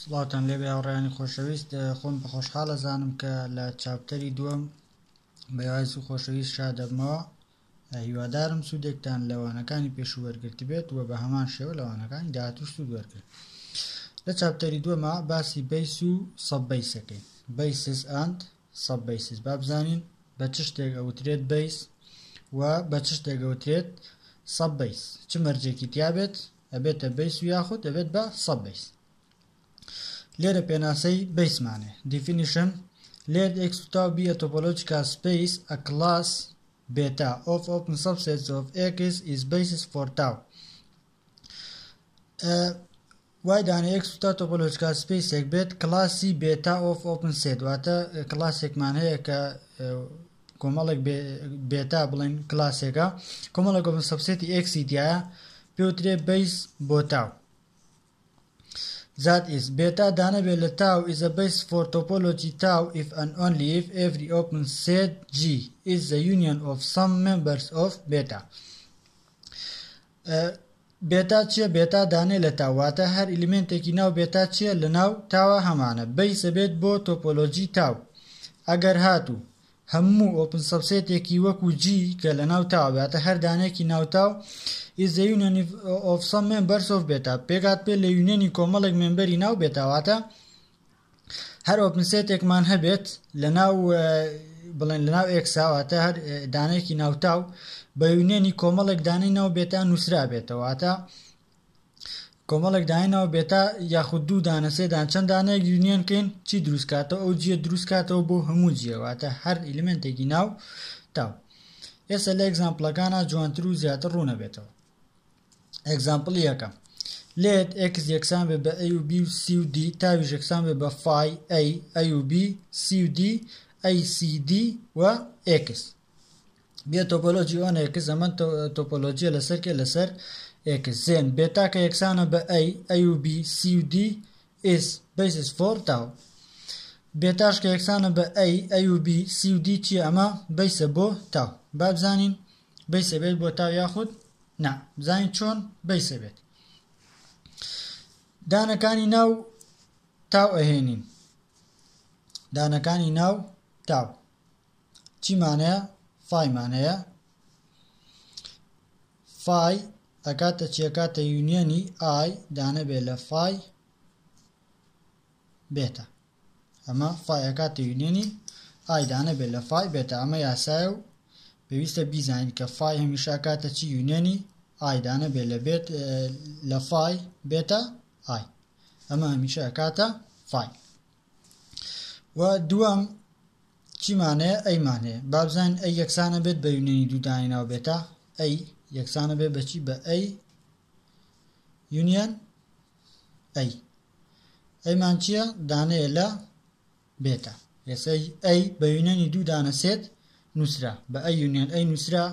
سڵاتان لێبێ هاوڕێیانی خۆشەویست، خۆم بەخۆشحاڵە زانم کە لە چاپتەری دووەم بە هیوای سوود خۆشەویست شادەبمەوە. هیوادارم سوودێکتان لەوانەکانی پێشوو وەرگرت بێت و بە هەمان شێوە لەوانەکانی داهاتوو سوود وەرگرت. لە چاپتەری دووەمە باسی بیس و سەببەیسەکەین، بیسز ئەند سەببەیسز. با بزانین بە چ شتێک ئەوترێت بیس و بە چ شتێک ئەوترێت سەببەیس، چ مەرجێکی تیا بێت ئەبێتە بیس و یاخود ئەبێت بە سەببەیس. لێرە پێناسەی بیسمانێ. Definition: Let X be a topological space, a class beta of open subsets of X is basis for tau. وای دانێ X topological space ek بێت کلاسی beta of open set، واتە کلاسێکمان هەیە کە کۆمەڵێک beta بڵێن کلاسێکە، کۆمەڵێک open subseti X تایە، پێوترێ base بۆ tau. That is, beta danebe le tau is a base for topology tau if and only if every open set G is the union of some members of beta. Beta چیە؟ beta دانێ لە tau، واتە هەر ئلیمنتێکی ناو beta چیە؟ لە ناو تاوە هەمانە. base بێت بۆ topology tau. ئەگەر هاتوو هەموو open subsetێکی وەکو G کە لە ناو تاوە، واتە هەر دانێکی ناو تاو is the union of some members of beta، پێگات پێ لە یونیۆنی کۆمەڵێک مێمبەری ناو بێتا، واتە هەر open setێکمان هەبێت لە ناو بڵێن لە ناو X، واتە هەر دانێکی ناو تاو بە یونیۆنی کۆمەڵێک دانەی ناو بێتا نووسرا بێتەوە، واتە کۆمەڵێک دانەی ناو بێتا یاخود دوو دانە سێ دان چەند دانەیەک یونیۆن کەین چی دروست کاتەوە؟ ئەو جیە دروست کاتەوە بۆ هەموو جیە، واتە هەر ئلیمنتێکی ناو تاو. ئێستا لە ئێگزامپڵەکانە جوانتر و زیاتر ڕوو نەبێتەوە. ئێگزامپڵ یەکەم: لێت X یەکسان بێ بە A و B و C و D، تاویش یەکسان بێ بە فای A و B C و D A C D و X. بێ تۆپۆلۆجی ئۆن X، ئەمە تۆپۆلۆجیە لەسەر کێ؟ لەسەر X. زێن بێتا کە یەکسانە بە A و B C و D is basis for tau. بێتاش کە یەکسانە بە A و B C و D چیە؟ ئەمە بیسە بۆ تاو. با بزانین بیسە بێت بۆ تاو یاخود نا، بزانین چۆن بیسە بێت. دانەکانی ناو تاو ئەهێنین، دانەکانی ناو تاو چی مانەیە؟ فای مانەیە. فای ئەکاتە چی؟ ئەکاتە یونیۆنی ئای دانە بێ لە فای بێتە، ئەمە فای ئەکاتە یونیۆنی ئای دانە بێ لە فای بێتە. ئەمە یاسایە و پێویستە بیزانین کە فای هەمیشە ئەکاتە چی؟ یونیۆنی ئای دانە بێ لە بێت لە فای بێتە ئای، ئەمە هەمیشە ئەکاتە فای. و دووەم چی مانەیە؟ ئەی مانەیە. با بزانین ئەی یەکسانە بێت بە یونیۆنی دوو دانەی ناو بێتە، ئەی یەکسانە بێت بە چی؟ بە ئەی یونیۆن ئەی. ئەیمان چییە؟ دانەیە لە بێتە. ئێستا ئەی بە یونیۆنی دوو دانە سێت نووسرا، بە ئەی یونیۆن ئەی نووسرا،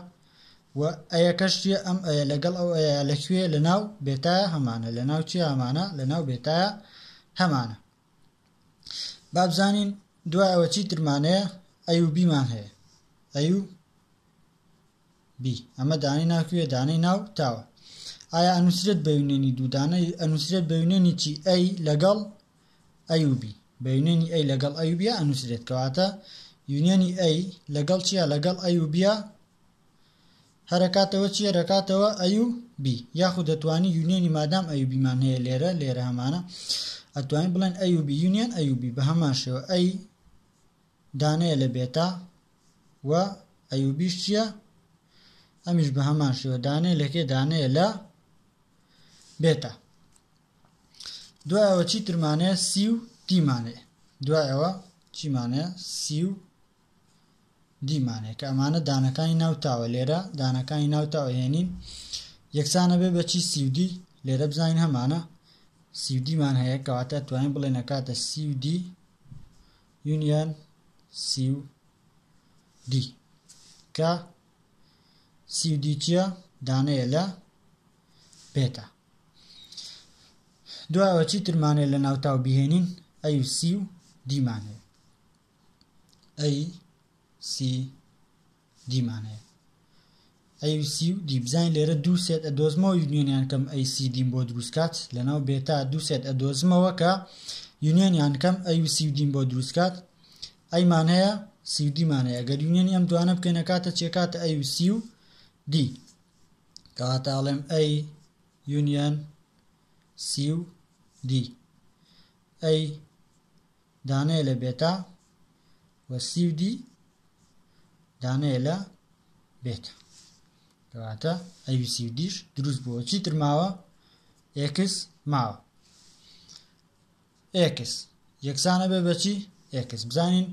و ئەیەکەش چیە؟ ئەم ئەیە لەگەڵ ئەو ئەیە لەکوێ؟ لە ناو بێتایە هەمانە. لە ناو چیە هەمانە؟ لە ناو بێتایە هەمانە. با بزانین دوای ئەوە چی ترمانەیە؟ ئەی و بیمان هەیە، ئەی و بی، ئەمە دانەی ناوکوێ؟ دانەی ناو تاوە. ئایا ئەنووسرێت بە یونیۆنی دوو دانە؟ ئەنووسرێت بە یونیۆنی چی؟ ئەی لەگەڵ ئەی و بی، بە یونیۆنی ئەی لەگەڵ ئەی و بیە ئەنووسرێت، کەواتە یونیۆنی ئەی لەگەڵ چیە؟ لەگەڵ ئەی و بیە هەرەکاتەوە چیە؟ رەکاتەوە ئەی و بی، یاخود دەتوانی یونیۆنی مادام ئەی و بیمان هەیە لێرە هەمانە، ئەتوانین بڵێن ئەی و بی یونیۆن ئەی و بی. بە هەمان شێوە ئەی دانەیە لە بێتا و ئەی و بیش چیە؟ ئەمیش بە هەمان شێوە دانەیە لەکێ؟ دانەیە لە بێتا. دوای ئەوە چی ترمانەیە؟ سی و دیمانەیە. دوای ئەوە چیمانەیە؟ سی و دیمانەیە کە ئەمانە دانەکانی ناو تاوە. لێرە دانەکانی ناو تاوە هێنین، یەکسانە بێ بەچی؟ سی و دی. لێرە بزانین هەمانە سی و دیمان هەیە، کەواتە توانین بڵێن ئەکاتە سی و دی یونیۆن سی و دی، کە سی و دی چیە؟ دانەیە لە بێتە. دوای ئەوە چی ترمانەیە لە ناو تاو بهێنین؟ ئەی و سی و دیمان هەیە، ئەی سی دیمان هەیە. AUC و D بزانین لێرە دوو سێت ئەدۆزمەوە یونیۆنیان کەم ACD بۆ دروستکات لەناو بێتا دوو سێت ئەدۆزمەوە کە یونیۆنیان کەم AUC و D بۆ دروستکات ئەیمان هەیە C و D مان هەیە ئەگەر یونیۆنی ئەم دوانە بکەینە کاتە چێکاتە AUC و D کەواتە ئەڵێم A یونیۆن C و D A دانەیە لە بێتا و C و D دانەیە لە بێتا کەواتە AUC و Dش دروست بووە چیتر ماوە X ماوە X یەکسانە بێ بەچی X بزانین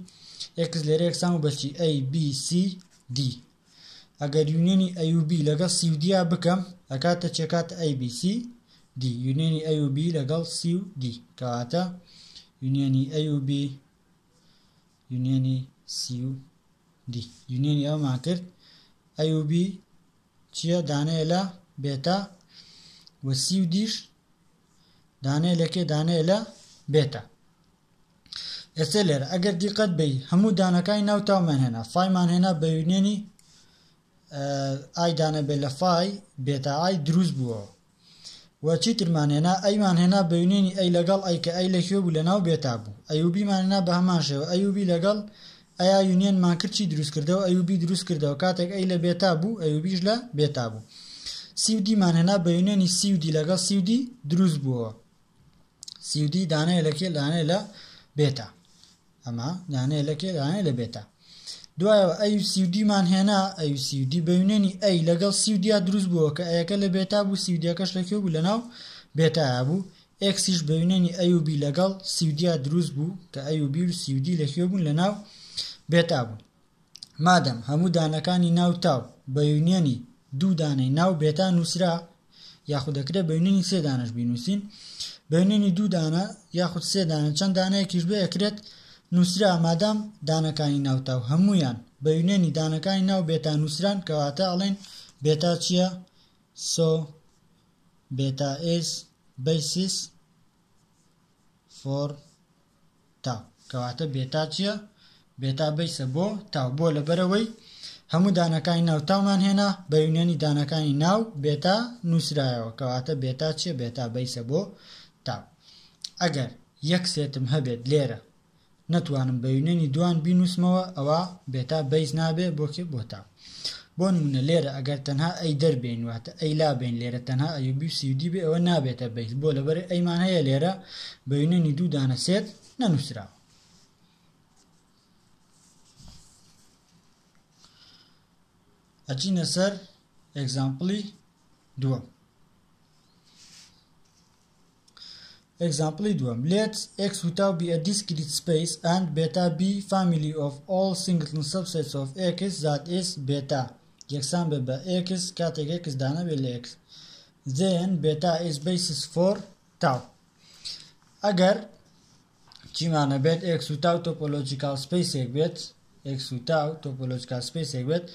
X لێرە یەکسان و بەچی A B C D ئەگەر یونیۆنی A و B لەگەڵ C و D بکەم ئەکاتە چێکاتە A B C D یونیۆنی A و B لەگەڵ C و D کەواتە یونیۆنی A و B یونیۆنی C و D یونیۆنی ئەومان کرد A و B چییە دانەیە لە بێتا و C و Dش دانەیە لە کێ دانەیە لە بێتا ئێستا لێرە ئەگەر دیقەت بی هەموو دانەکانی ناو تاومان هێنا فایمان هێنا بە یونیۆنی ئای دانە بێ لە فای بێتا ئای دروست بووەوە و چیترمان هێنا ئەیمان هێنا بە یونیۆنی ئەی لەگەڵ ئەی کە ئەی لەکوێ بوو لەناو بێتا بوو ئەی و بیمان هێنا بە هەمان شێوە ئەی و بی لەگەڵ ئەیا یونیۆنمان کرد چی دروست کردەوە ئەی و بی دروست کردەوە کاتێک ئەی لە بێتا بوو ئەی و بیش لە بێتا بوو C و D مان هێنا بە یونیۆنی C و D لەگەڵ C و D دروست بووەوە C و D دانەیە لە کێ دانەیە لە بێتا ئەمە دانەیە لە کێ دانەیە لە بێتا دوایەوە ئەی C و D مان هێنا ئەی C و D بە یونیۆنی ئەی لەگەڵ C و D دروست بووە کە ئەیەکە لە بێتا بوو C و D کەش لەکوێ بوو لەناو بێتایە بوو Xش بە یونیۆنی ئەی و B لەگەڵ C و D دروست بوو کە ئەی و B و C و D لەکوێ بوون لەناو بێتا بوون مادەم هەموو دانەکانی ناو تاو بە یونیۆنی دوو دانەی ناو بێتا نووسرا یاخود دەکرێت بە یونیۆنی سێ دانەش بینووسین بە یونیۆنی دوو دانە یاخود سێ دانە چەند دانەیەکیش بێ ئەکرێت نووسرا مادام دانەکانی ناو تاو هەموویان بە یونیۆنی دانەکانی ناو بێتا نووسران کەواتە ئەڵێن بێتا چییە so beta is basis for tau کەواتە بێتا چییە بێتا بەیسە بۆ تاو بۆ لەبەرەوەی هەموو دانەکانی ناو تاومان هێنا بە یونیۆنی دانەکانی ناو بێتا نووسرایەوە کەواتە بێتا چییە بێتا بەیسە بۆ تاو ئەگەر یەک سێتم هەبێت لێرە نەتوانم بە یونیۆنی دوان بینوسمەوە ئەوە بێتا بەیس نابێ بۆ کێ بۆ تاو بۆ نمونە لێرە ئەگەر تەنها ئەی دەربێن واتە ئەی لابێن لێرە تەنها ئەی و بی و C و D بێ ئەوە نابێتە بەیس بۆ لەبەر ئەیمان هەیە لێرە بە یونیۆنی دوو دانە سێت نەنووسراوە ئەچینە سەر ئێگزامپڵی دووەم ئێگزامپڵی دووەم let X و tau be a discrete space and beta be family of all singleton subsets of X that is beta یەکسان بێ بە X کاتێک X دانە بێ لە X then beta is basis for tau ئەگەر چیمانە بێت X و tau topological spaceێک بێت X و tau topological spaceێک بێت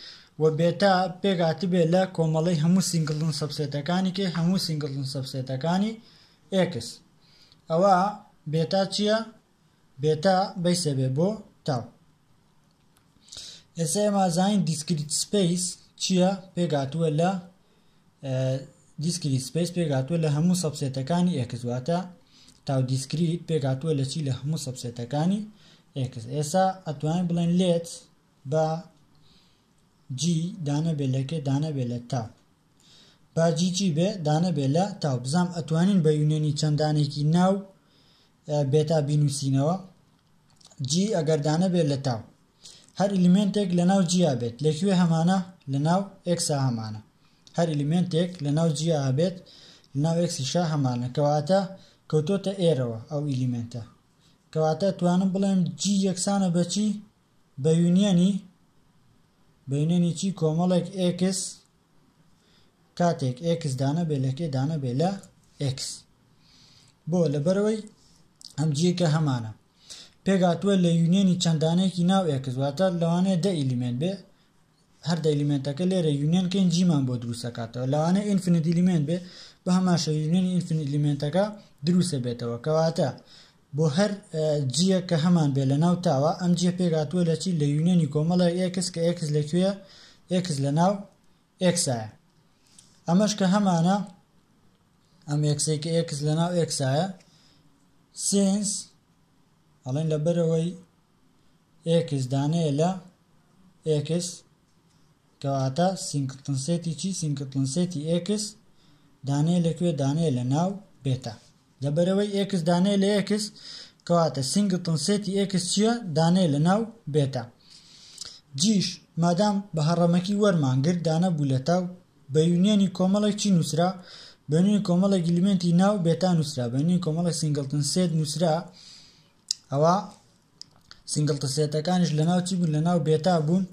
و بێتا پێگاتی بێ لە کۆمەڵەی هەموو سینگلتن سەبسێتەکانی کە هەموو سینگلتن سەبسێتەکانی X ئەوە بێتا چییە بێتا بەیسە بێ بۆ تاو ئێستا ئێمە زانین دیسکریت سپیس چییە پێگاتووە لە دیسکریت سپیس پێگاتووە لە هەموو سەبسێتەکانی X واتە تاو دیسکریت پێگاتووە لە چی لە هەموو سەبسێتەکانی X ئێستا ئەتوانین بڵێن لێت بە G دانە بێ لەکێ دانە بێ لە تاو با G چی بێ دانە بێ لە تاو بزام ئەتوانین بە یونیۆنی چەندانێکی ناو بێتا بینوسینەوە G ئەگەر دانە بێ لە تاو هەر ئلیمنتێک لە ناو G بێت لەکوێ هەمانە لە ناو X هەمانە هەر ئلیمنتێک لە ناو G هەبێت لە ناو X شا هەمانە کەواتە کەوتۆتە ئێرەوە ئەو ئلیمنتە کەواتە توانم بڵێم G یەکسانە بە چی بە یونیۆنی چی کۆمەڵێک X کاتێک X دانە بێ لەکێ دانە بێ لە X بۆ لەبەرەوەی ئەم جیەکە هەمانە پێگاتووە لە یونیۆنی چەندانێکی ناو X واتە لەوانەیە 10 ئلیمنت بێ هەر 10 ئلیمنتەکە لێرە یونیۆنکەین جیمان بۆ دروستەکاتەوە لەوانەیە ئینفینیت ئلیمنت بێ بە هەماشە یونیۆنی ئینفینیت ئلیمنتەکە دروستە بێتەوە کەواتە بۆ هەر جیە کە هەمان بێ لە ناو تاوە ئەم جیە پێگاتووە لە چی لە یونیۆنی کۆمەڵە X کە X لەکوێیە X لە ناو x aya ئەمەش کە هەمانە ئەم xەی کە x لەناو x aya since ئەڵێن لەبەرەوەی x دانەیە لە x کەواتە سینگلتن سێتی چی سینگلتن سێتی x دانەیە لەکوێ دانەیە لە ناو بێتا لەبەرەوەی x دانەیە لە x کەواتە سینگلتن سێتی x چییە دانەیە لە ناو بێتا جیش مادام بە هەڕەمەکی وەرمانگرت دانە بوو لە تاو بە یونیۆنی کۆمەڵێک چی نووسرا بە یونیۆنی کۆمەڵێک ئیلیمێنتی ناو بێتا نووسرا بە یونیۆنی کۆمەڵێک سینگلتن سێت نووسرا ئەوە سینگلتن سێتەکانیش لە ناو چی بوون لە ناو بێتا بوون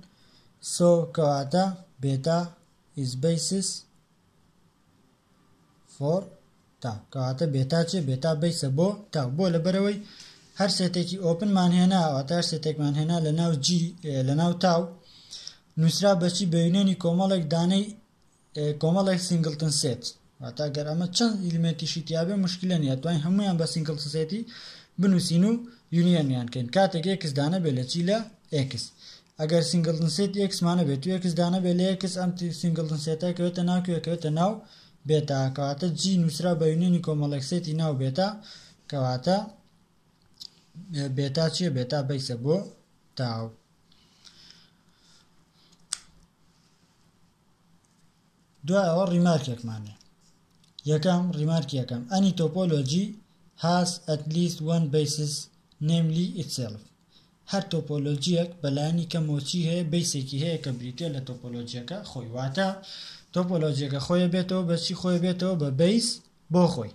سۆ کەواتە بێتا is basis for تاو کەواتە بێتا چێ بێتا بیسە بۆ تاو بۆ لەبەرەوەی هەر سێتێکی ئۆپنمان هێنا ئەواتە هەر سێتێکمان هێنا لە ناو جی لە ناو تاو نووسرا بەچی بە یونیۆنی کۆمەڵێک دانەی کۆمەڵێک سینگلتن سێت واتە ئەگەر ئەمە چەند ئیلیمێنتیشی تیابێ مشکلە نیە توانین هەموویان بە سینگلتن سێتی بنووسین و یونیۆنیان کەین کاتێک x دانە بێ لە چی لە x ئەگەر سینگلتن سێتی x مانە بێت و x دانە بێ لە x ئەم سینگلتن سێتە کەوێتە ناو کەوێتە ناو بێتا کەواتە جی نووسرا بە یونیۆنی کۆمەڵێک سێتی ناو بێتا کەواتە بێتا چیە بێتا بیسە بۆ تاو دوای ئەوە ڕیمارکێکمانێ یەکەم ڕیمارکی یەکەم any topology has at least one basis namely itself هەر تۆپۆلۆجیەک بەلایانی کەمۆچی هەیە بیسێکی هەیە کە بریتێ لە تۆپۆلۆجیەکە خۆی واتە تۆپۆلۆجیەکە خۆیە بێتەوە بەچی خۆی بێتەوە بە بیس بۆ خۆی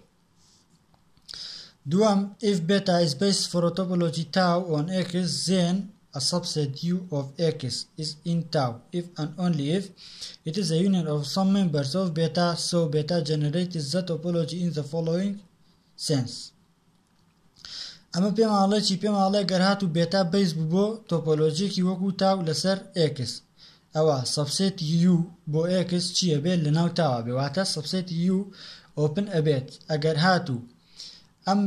دوام if beta is based for a topology tau on x then a subset u of x is in tau if and only if it is a union of some members of beta so beta generates the topology in the following sense ئەمە پێم ئاڵێ چی پێم ئاڵێ گەر هات و بێتا بیس بوو بۆ تۆپۆلۆجیەکی وەکو تاو لەسەر x ئەوە سەبسێتی u بۆ x چییە بێت لە ناو تاوە بێ واتە سەبسێتی u ئۆپن ئەبێت ئەگەر هاتوو ئەم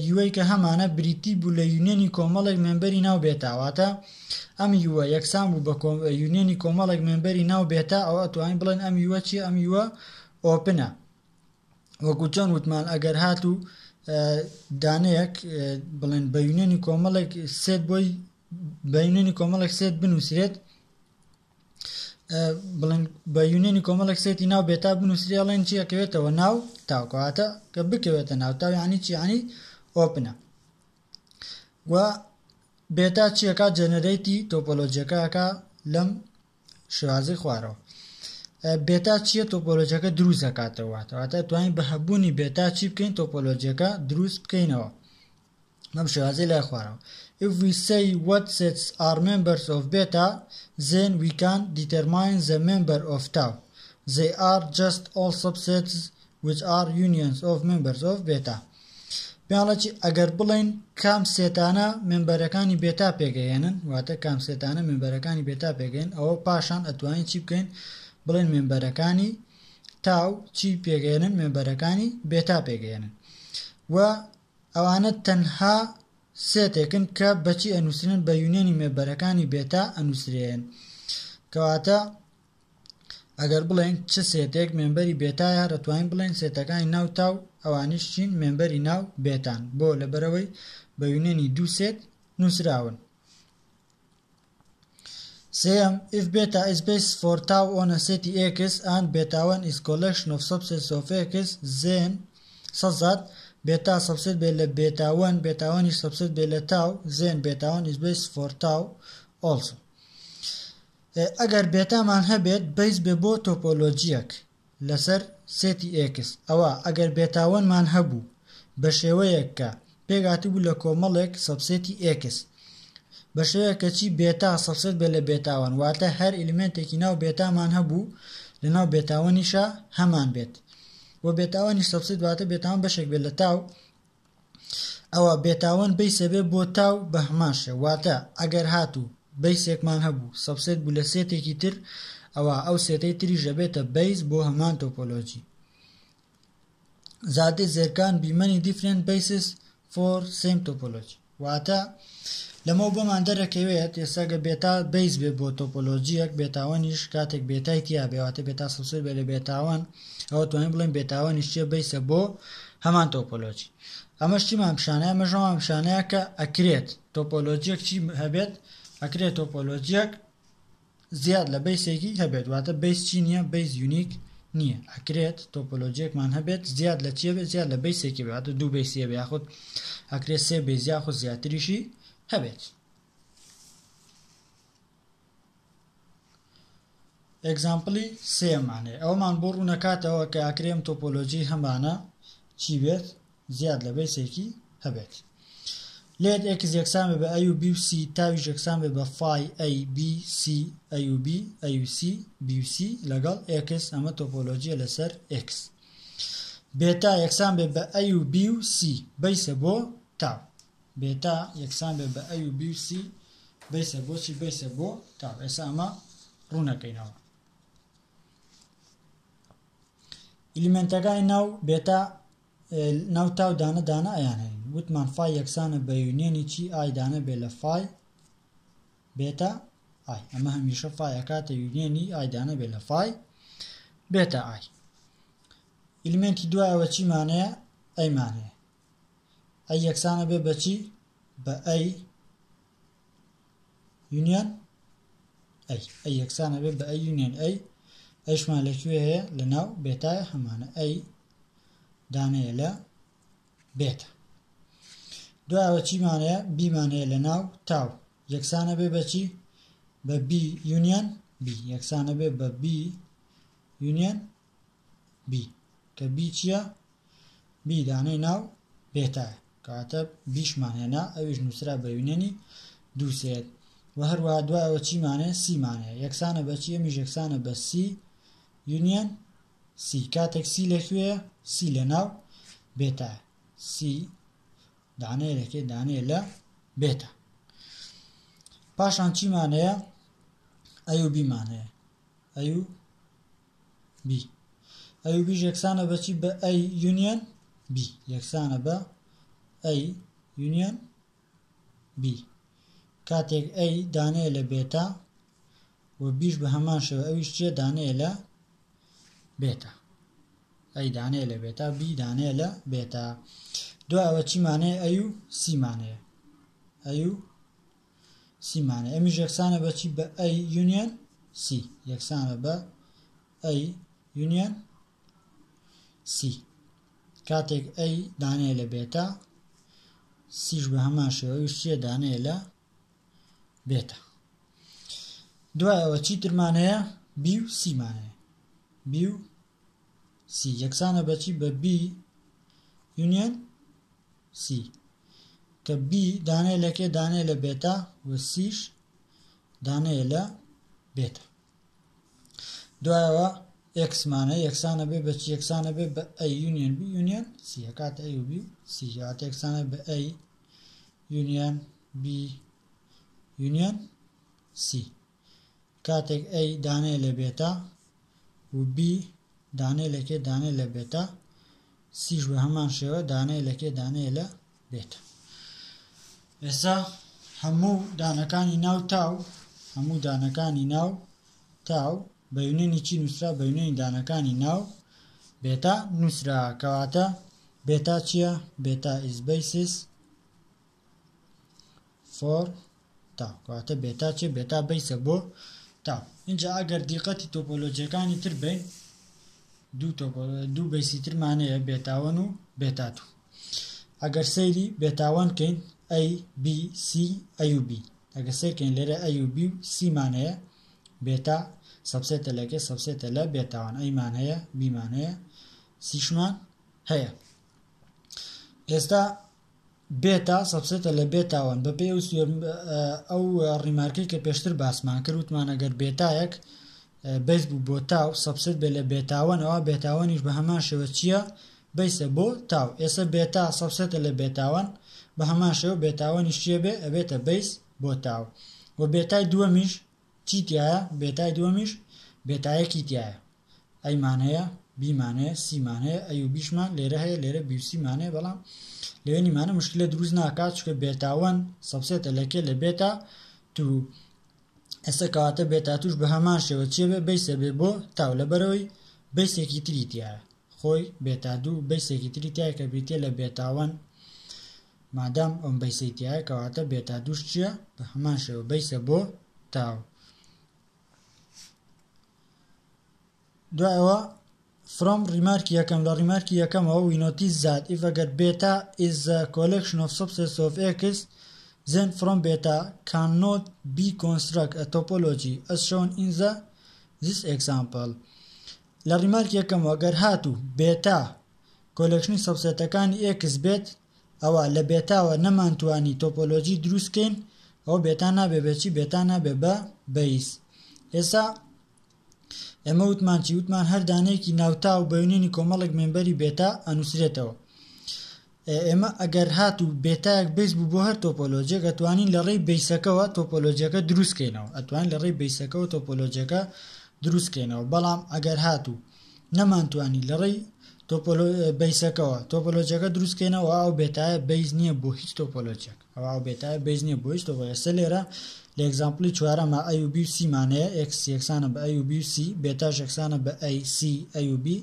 یوەی کە هەمانە بریتی بوو لە یونیۆنی کۆمەڵێک مێمبەری ناو بێتا واتە ئەم یوە یەکسان بوو بە یونیۆنی کۆمەڵێک مێمبەری ناو بێتا ئەوە ئەتوانین بڵێن ئەم یوە چیە ئەم یوە ئۆپنە وەکو چۆن وتمان ئەگەر هاتوو دانەیەک بڵێن بە یونیۆنی کۆمەڵێک سێت بۆی بە یونیۆنی کۆمەڵێک سێت بنووسرێت بڵێن بە یونیۆنی کۆمەڵێک سێتی ناو بێتا بنووسریاڵێن چی ئەکەوێتەوە ناو تاوکەواتە کە بکەوێتە ناو تاو یعنی چی یعنی ئۆپنە و بێتا چیەکە جەنەرەیتی تۆپۆلۆجیەکەکە لەم شێوازەی خوارەوە بێتا چیە تۆپۆلۆجیەکە دروست دەکاتەوە واتە توانین بە هەبوونی بێتا چی بکەین تۆپۆلۆجیەکە دروست بکەینەوە لەم شێوازەی لای خوارەوە if we say what sets are members of beta then we can determine the member of tau they are just all subsets which are unions of members of beta پیاڵەکی ئەگەر بڵین کام سێتانە مێمبەرەکانی بێتا پێگەێنن واتە کام سێتانە مێمبەرەکانی بێتا پێگەین ئەوە پاشان ئەتوانین چی بکەین بڵێن مێمبەرەکانی تاو چی پێگەێنن مێمبەرەکانی بێتا پێگەێنن و ئەوانە تەنها سێتێکن کە بەچی ئەنووسرێن بە یونیۆنی مێمبەرەکانی بێتا ئەنووسرێن کەواتە ئەگەر بڵێن چ سێتێک مێمبەری بێتایە دەتوانین بڵێن سێتەکانی ناو تاو ئەوانیش چین مێمبەری ناو بێتان بۆ لەبەرەوەی بە یونیۆنی دوو سێت نووسراون سێم if beta is based for tau on a set x and beta 1 is collection of subsets of x then such that beta subset بێت لە beta 1 beta 1 is subset بێت لە tau then beta 1 is based for tau also ئەگەر بێتامان هەبێت بیس بێ بۆ تۆپۆلۆجیەک لەسەر سێتی x ئەوە ئەگەر بێتاوەنمان هەبوو بە شێوەیەک کە پێگاتی بوو لە کۆمەڵێک سەبسێتی x بە شێوەیە کە چی بێتا سەبسێت بێت لە بێتاوەن واتە هەر ئلیمێنتێکی ناو بێتامان هەبوو لە ناو بێتاوەنیشە هەمان بێت و بێتاوەنیش سەبسێت واتە بێتاوەن بەشێک بێت لە تاو ئەوە بێتاوەن بیسە بێت بۆ تاو بە هەمان شێ واتە ئەگەر هاتوو بیسێکمان هەبوو سەبسێت بوو لە سێتێکی تر ئەوە ئەو سێتەی تریش دەبێتە بیس بۆ هەمان تۆپۆلۆجی زادی زێرکان be many different bases for same topology واتە لەمە بۆمان دەرەکەوێت ئێستا گە بێتا بەیس بێ بۆ تۆپۆلۆژیەک بێتاوانیش کاتێک بێتای تیا بێواتە بێتا سەبسێت بێ لە بێتاوان ئەوە توانین بڵێن بێتاوانیش چیە بەیسە بۆ هەمان تۆپۆلۆژی ئەمەش چیمان پیشانەیە ئەمەژەمان پیشانەیە کە ئەکرێت تۆپۆلۆژیەک چی هەبێت ئەکرێت تۆپۆلۆژیەک زیاد لە بەیسێکی هەبێت واتە بەیس چی نییە بەیس یونیک نییە ئەکرێت تۆپۆلۆژیەکمان هەبێت زیاد لە چیە بێت زیاد لە بەیسێکی بێت واتە دوو بەیسیە بێ یاخود ئەکرێت سێ بەیس یاخود زیاتریشی هەبێت ئێگزامپڵی سێمانێ ئەومان بۆ ڕوونەکاتەوە کە ئاکرێم تۆپۆلۆژی هەمانە چی بێت زیاد لە بەیسێکی هەبێت لێت x یەکسان بێ بە a و b و c تاویش یەکسان بێ بە phi a b c a و b a و c b و c لەگەڵ x ئەمە تۆپۆلۆژیە لەسەر x بێتا یەکسان بێ بە a و b و c بەیسە بۆ تاو بێتا یەکسان بێ بە a و b و c بەیسە بۆ چی بەیسە بۆ تاو ئێستا ئەمە ڕوونەکەینەوە ئلیمنتەکانی ناو بێتا ناو تاو دانە دانە ئەیان هەین وتمان فای یەکسانە بە یونیەنی چی ئای دانە بێ لە فای بێتا ئای ئەمە هەمیشە فای ئەکاتە یونیەنی ئای دانە بێ لە فای بێتا ئای ئلیمنتی دوایەوە چیمانەیە ئەیمانەیە ئەی یەکسانە بێ بە چی بە ئەی یونیەن ئەی یەکسانە بێ بە ئەی یونیەن ئەیشمان لەکوێ هەیە لە ناو بێتایە هەمانە ئەی دانەیە لە بێتە دوایەوە چیمانەیە بیمانەیە لە ناو تاو یەکسانە بێ بە چی بە بی یونیەن بی یەکسانە بێ بە بی یونیەن بی کە بی چییە بی دانەی ناو بێتایە کەواتە بیشمان هێنا ئەویش نووسرا بە یونیەنی دووسێت و هەروەها دوایەوە چیمانەیە سیمانەیە یەکسانە بە چی ئەمیش یەکسانە بە سی یونیەن سی کاتێک سی لەکوێیە سی لە ناو بێتایە سی دانەیە لەکێ دانەیە لە بێتە پاشان چیمانەیە ئەی و بیمانەیە ئەی و بی ئەی و بیش یەکسانە بە چی بە ئەی یونیەن بی یەکسانە بە ئەی یونیەن بی کاتێک ئەی دانەیە لە بێتە و بیش بە هەمان شێوە ئەویش چیە دانەیە لە بێتە ئەی دانەیە لە بێتە بی دانەیە لە بێتە دوایەوە چیمانەیە ئەی و سیمانەیە ئەی و سیمانەیە ئەمیش یەکسانە بە چی بە ئەی یونیەن سی یەکسانە بە ئەی یونیەن سی کاتێک ئەی دانەیە لە بێتە سیش بە هەمان شێوە ئەویش چیە دانەیە لە بێتە دوایەوە چیترمانەیە بی و سیمانەیە بی و سی یەکسانە بە چی بە بی یونیەن سی کە بی دانەیە لەکێ دانەیە لە بێتە و سیش دانەیە لە بێتە دوایەوە ئێکسمانەیە یەکسانە بێ بە چی یەکسانە بێ بە ئەی یونیەن بی یونیەن سی کاتە ئەی و بی سی کاتە یەکسانە بە ئەی یونیەن بی یونیەن سی کاتێک ئەی دانەیە لە بێتە و بی دانەیە لەکێ دانەیە لە بێتە سیش بە هەمان شێوە دانەیە لەکێ دانەیە لە بێتە ئێستا هەموو دانەکانی ناو تاو هەموو دانەکانی ناو تاو بە یونیەنی چی نووسرا بە یونیەنی دانەکانی ناو بێتە نووسرا کەواتە بێتە چییە بێتە is basis for تاو کەواتە بێتە چی بێتە بەیسە بۆ تاو اینجا ئەگەر دیقەتی تۆپۆلۆجیەکانی تر بین دوو بەیسی ترمانەیە بێتاوەن و بێتاتوو ئەگەر سەیری بێتاوەن کەین A B C A و B ئەگەر سەیرکەین لێرە A و B و سیمانەیە بێتا سەبسێتە لەکێ سەبسێتە لە بێتاوان ئەیمان هەیە بیمان هەیە سیشمان هەیە ئێستا بێتا سەبسێتە لە بێتاوان بە پێی ئەو ڕیمارکەی کە پێشتر باسمان کرد وتمان ئەگەر بێتایەک بەیس بوو بۆ تاو سەبسێت بێ لە بێتاوان ئەوە بێتاوانیش بە هەمان شێوە چییە بەیسە بۆ تاو ئێستا بێتا سەبسێتە لە بێتاوان بە هەمان شێوە بێتاوانیش چیە بێ ئەبێتە بەیس بۆ تاو و بێتای دووەمیش چی تایە بێتای دووەمیش بێتایەکی تایە ئەیمان هەیە بی مانەیە سیمان هەیە ئەی و بیشمان لێرە هەیە لێرە بی و سیمانەیە بەڵام لەوێنی مانە مشکلە دروست ناکات چکە بێتاوەن سەبسێتە لەکێ لە بێتا تو ئێستا کەواتە بێتا توش بە هەمان شێوە چێبێ بەیسە بێ بۆ تاو لەبەرەوەی بەیسێکی تری تایە خۆی بێتا دوو بەیسێکی تری تایە کە بریتێ لە بێتاوەن مادام ئەم بەیسەی تایە کەواتە بێتا دووش چییە بە هەمان شێوە بەیسە بۆ تاو دوایەوە from ریمارکی یەکەم لە ریمارکی یەکەمەوە we notice that if a beta is a collection of subsets of x then from beta cannot be construct a topology as shown in this example لە ریمارکی یەکەمەوە گەر هاتوو بێتا کۆلێکشنی سەبسێتەکانی x بێت ئەوە لە بێتاوە نەمانتوانی تۆپۆلۆژی دروستکەین ئەو بێتا نابێ بەچی بێتا نابێ بە بەیس ئێستا ئێمە وتمان هەر دانەیەکی ناوتا و بەیونێنی کۆمەڵێک مێمبەری بێتا ئەنووسرێتەوە ئێمە ئەگەر هاتوو بێتایەک بەیس بوو بۆ هەر تۆپۆلۆژیەک ئەتوانین لە ڕێی بەیسەکەوە تۆپۆلۆژیەکە دروستکەینەوە ئەتوانین لە ڕێی بەیسەکەوە تۆپۆلۆژیەکە دروستکەینەوە بەڵام ئەگەر هاتوو نەمانتوانی لە ڕێی بەیسەکەوە تۆپۆلۆژیەکە دروستکەینەوە ئەو بێتایە بەیس نییە بۆ هیچ تۆپۆلۆژیەک ئەو بێتایە بەیس نییە بۆ هیچ تۆپۆلۆژیەک لێرە لە ئێگزامپڵی چوارەمە ئەی و بی و سیمانەیە x یەکسانە بە ئەی و بی و سی بێتاش یەکسانە بە ئەی سی ئەی و بی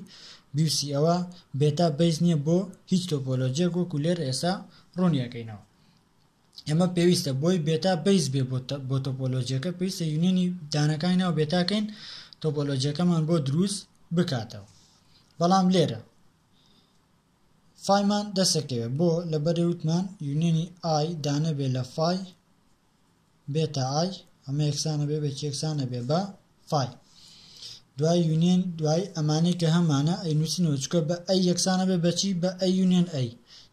بی و سی ئەوە بێتا بەیس نییە بۆ هیچ تۆپۆلۆژیەک وەکو لێرە ئێستا ڕوونیەکەینەوە ئێمە پێویستە بۆی بێتا بەیس بێ بۆ تۆپۆلۆژیەکە پێویستە یونێنی دانەکانی ناو بێتاکەین تۆپۆلۆژیەکەمان بۆ دروست بکاتەوە بەڵام لێرە فایمان دەسەکەوێت بۆ لەبەرێ وتمان یونێنی ئای دانە بێ لە فای بێتا ئای ئەمە یەکسانە بێ بە یەکسانە بێ بە فای دوای یونێن دوای ئەمانەی کە هەمانە ئەینووسینەوە چکە بە ئەی یەکسانە بێ بەچی بە ئەی یونێن ئەی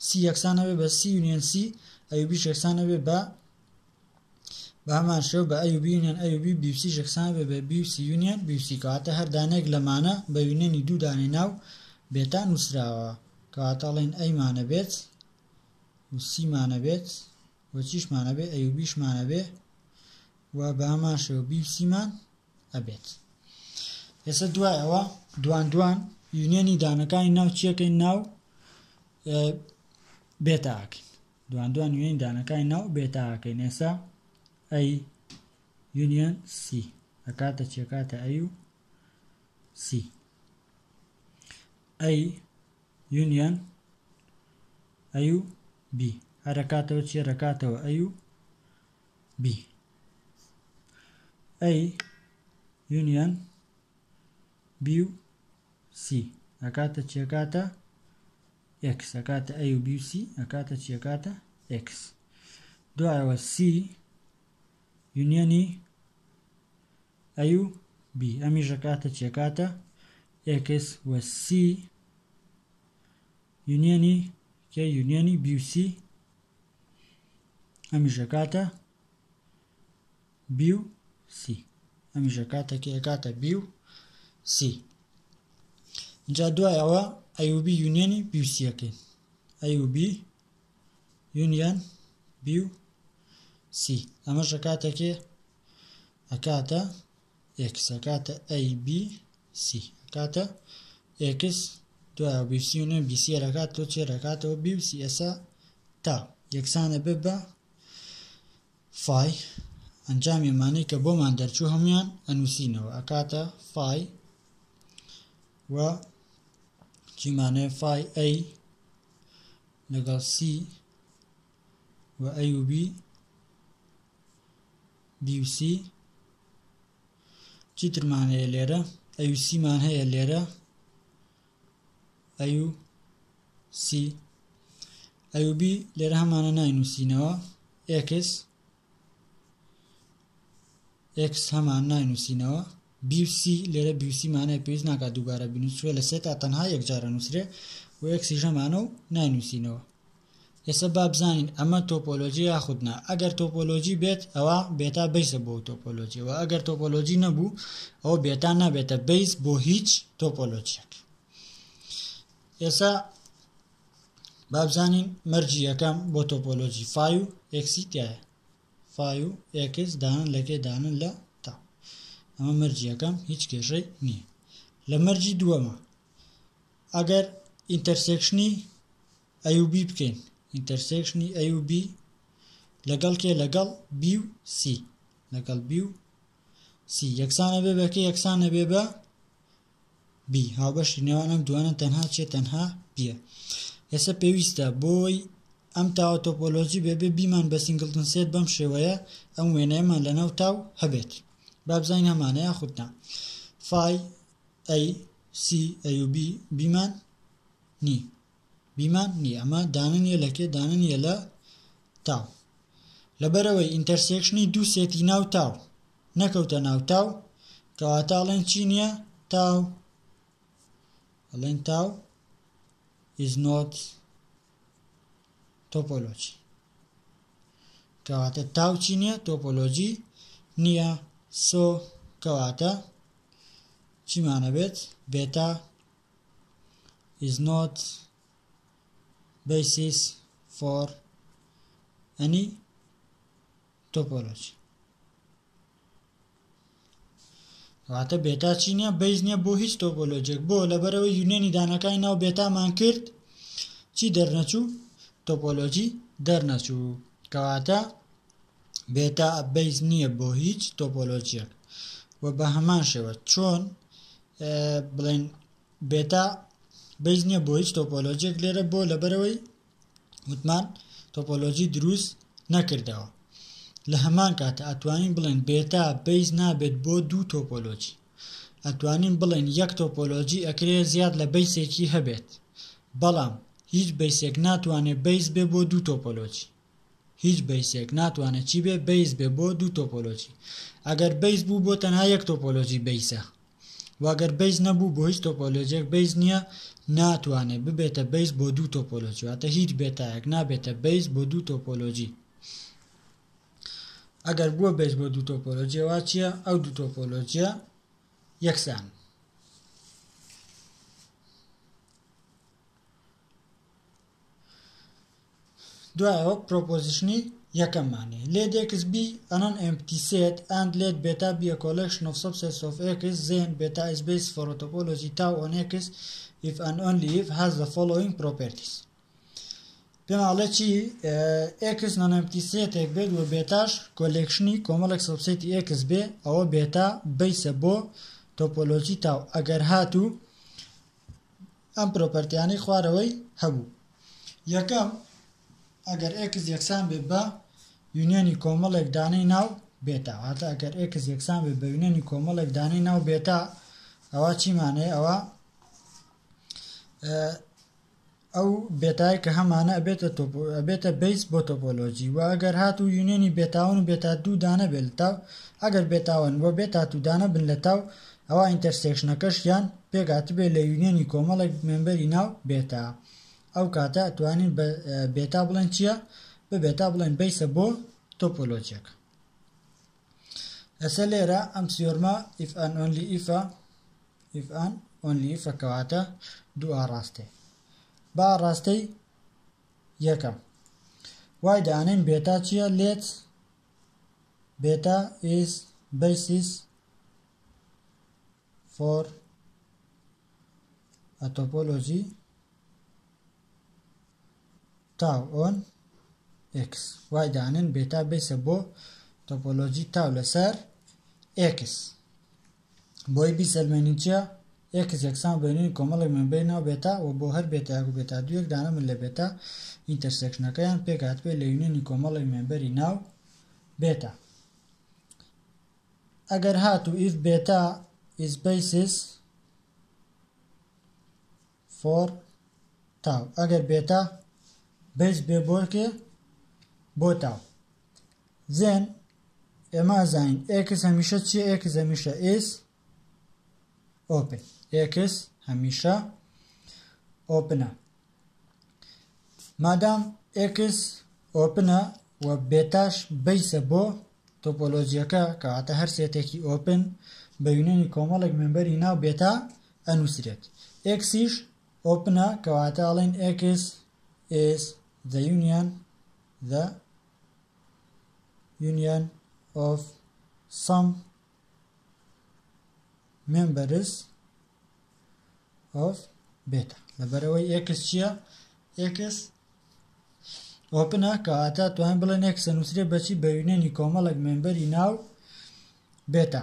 سی یەکسانە بێ بە سی یونێن سی ئەی و بیش یەکسانە بێ بە هەمان شێوە بە ئەی و بی یونێن ئەی و بی بی و سی یەکسانە بێ بە بی و سی یونێن بی و سی کەواتە هەر دانەیەک لەمانە بە یونێنی دوو دانەی ناو بێتا نووسراوە کەواتەڵێن ئەیمانە بێت و سیمانە بێت و چیشمانە بێ ئەی و بیشمانە بێ و بە هەمان شێوە بی و سیمان ئەبێت ئێستا دوایەوە دوان یونێنی دانەکانی ناو چیەکەین ناو بێتاکەین دوان یونێنی دانەکانی ناو بێتاکەین ئێستا ئەی یونیۆن سی ئەکاتە چێکاتە ئەی و سی ئەی یونیۆن ئەی و بی هەرەکاتەوە چێرەکاتەوە ئەی و بی ئەی یونیۆن بی و سی ئەکاتە چێکاتە x ئەکاتە ئەی و بی و سی ئەکاتە چێکاتە x دوایەوە سی یونیۆنی ئەی و بی ئەمیش ئەکاتە چێکاتە x و سی یونیۆنی کە یونیۆنی بی و سی ئەمیش ئەکاتە بی و سی ئەمیش ئەکاتە کە ئەکاتە بی و سی اینجا دوایەوە ئەی و بی یونیۆنی بی و سیەکەین ئەی و بی یونیۆن بی و سی ئەمەش ئەکاتە کێ ئەکاتە x ئەکاتە ئەی بی سی ئەکاتە x دوایەوە بی و سی یونیۆن بی سی ئەکاتەوە چێرەکاتەوە بی و سی ئێستا تا یەکسانە بێ بە فای ئەنجامی ئەمانەی کە بۆمان دەرچوو هەمویان ئەنووسینەوە ئەکاتە فای و چیمانەیە فای ئەی لەگەڵ سی و ئەی و بی بی و سی چیترمان هەیە لێرە ئەی و سیمان هەیە لێرە ئەی و سی ئەی و بی لێرە هەمانە ناینووسینەوە x هەمان ناینووسینەوە بی و سی لێرە بی و سیمانەیە پێویست ناکات دووبارە بنووسێ لە سێ تا تەنها یەکجارە نووسرێ و x ژەمانە و ناینووسینەوە ئێستا با بزانین ئەمە تۆپۆلۆژی یاخودنا ئەگەر تۆپۆلۆژی بێت ئەوە بێتا بەیسە بۆ تۆپۆلۆژی و ئەگەر تۆپۆلۆژی نەبوو ئەوە بێتا نابێتە بەیس بۆ هیچ تۆپۆلۆژیەک ئێستا با بزانین مەرجی یەکەم بۆ تۆپۆلۆژی فای و ئێکسی تایە فای و x دانن لەکێ دانن لە تا ئەمە مەرجی یەکەم هیچ کێشەی نییە لە مەرجی دووەمە ئەگەر ئینتەرسێکشنی A و B بکەین ئینتەرسێکشنی A و B لەگەڵ کێ لەگەڵ B و C لەگەڵ B و C یەکسانە بێ بە کێ یەکسانە بێ بە B هاوبەشی نێوان ئەم دوانە تەنها چێ تەنها بیە ئێستا پێویستە بۆی ئەم تاوە تۆپۆلۆژی بێبێ بیمان بە سینگلتن سێت بەم شێوەیە ئەم وێنەیەمان لەناو تاو هەبێت با بزانین هەمانەیە خودنا فای A C A و B بیمان نی ئەمە داننیە لە کێ داننیە لە تاو لەبەرەوەی ئینتەرسێکشنی دوو سێتی ناو تاو نەکەوتە ناو تاو کەواتە ئەڵێن چی نییە تاو ئەڵێن تاو is not topology کەواتە تاو چی نییە تۆپۆلۆژی نییە سۆ کەواتە چیمانە بێت بێتا is not basis for any topology کەواتە بێتا چی نییە بەیز نییە بۆ هیچ تۆپۆلۆژیەک بۆ لەبەرەوەی یونێنی دانەکانی ناو بێتامان کرد چی دەرنەچوو تۆپۆلۆژی دەرنەچوو کەواتە بێتا بەیز نییە بۆ هیچ تۆپۆلۆژیەک و بە هەمان شێوە چۆن بڵێن بێتا بەیز نییە بۆ هیچ تۆپۆلۆژیەک لێرە بۆ لەبەرەوەی وتمان تۆپۆلۆژی دروست نەکردەوە لە هەمان کاتە ئەتوانین بڵێن بێتا بەیز نابێت بۆ دوو تۆپۆلۆژی ئەتوانین بڵێن یەک تۆپۆلۆژی ئەکرێ زیاد لە بەیسێکی هەبێت بەڵام هیچ بەیسێک ناتوانێت بەیز بێ بۆ دوو تۆپۆلۆژی هیچ بەیسێک ناتوانێت چی بێ بەیز بێ بۆ دوو تۆپۆلۆژی ئەگەر بەیز بوو بۆ تەنها یەک تۆپۆلۆژی بەیسە واگەر بەیز نەبوو بۆ هیچ تۆپۆلۆژیەک بەیز نییە ناتوانێت ببێتە بەیز بۆ دوو تۆپۆلۆژی واتە هیچ بێتایەک نابێتە بەیز بۆ دوو تۆپۆلۆژی ئەگەر بووە بەیز بۆ دوو تۆپۆلۆژیەوە چییە ئەو دوو تۆپۆلۆژیە یەکسان دوایەوە پرۆپۆزیشنی یەکەمانێ let x be an empty set and let beta be a collection of subsets of x then beta is based for a topology tau on x if and only if has the following properties پێماڵێ چی x non empty setێک بێت و بێتاش کۆلێکشنی کۆمەڵێک سەبسێتی x بێ ئەوە بێتا بەیسە بۆ تۆپۆلۆژی تاو ئەگەر هاتوو ئەم پرۆپەرتیانەی خوارەوەی هەبوو یەکەم ئەگەر x یەکسان بێت بە یونیۆنی کۆمەڵێک دانەی ناو بێتا واتە ئەگەر x یەکسان بێت بە یونیۆنی کۆمەڵێک دانەی ناو بێتا ئەوە چیمانێ ئەوە ئەو بێتای کە هەمانە ئەبێتە بەیس بۆ تۆپۆلۆژی و ئەگەر هاتوو یونیۆنی بێتاون و بێتا دوو دانە بێت لە تاو ئەگەر بێتاون بۆ بێتا دوو دانە بن لە تاو ئەوە ئینتەرسێکشنەکەشیان پێگات بێت لە یونیۆنی کۆمەڵێک مێمبەری ناو بێتا ئەو کاتە ئەتوانین بێتا بڵێن چییە بە بێتا بڵێن بەیسە بۆ تۆپۆلۆژیەک ئەسە لێرە ئەم سیۆرمە if and only if کەواتە دوو ئاڕاستەی با ڕاستەی یەکەم وای دانین بێتا چییە let beta is basis for a topology tau on x وای دانین بێتا بەیسە بۆ تۆپۆلۆژی تاو لەسەر x بۆی بیسەلمێنین چییە x یەکسان بینین کۆمەڵێک مێمبەری ناو بێتا و بۆ هەر بێتایەک و بێتا دوویەک دانە من لە بێتا ئینتەرسێکشنەکەیان پێگات بێت لە یونیۆنی کۆمەڵێک مێمبەری ناو بێتا ئەگەر هاتوو if beta is basis for tau ئەگەر بێتا بەیس بێ بۆ کێ بۆ تاو then ئێمە ئەزانین x هەمیشە چییە x هەمیشە is open x هەمیشە openە مادام x openە و بێتاش بەیسە بۆ تۆپۆلۆژیەکە کەواتە هەر سێتێکی open بە یونیۆنی کۆمەڵێک مێمبەری ناو بێتا ئەنووسرێت x-iش openە کەواتە ئەڵێن x is the union of some members of beta لەبەرەوەی x چییە؟ x ئۆپنە کەواتە توانین بڵێن x ئەنووسرێ بەچی بە وێنێنی کۆمەڵێک مێمبەری ناو بێتا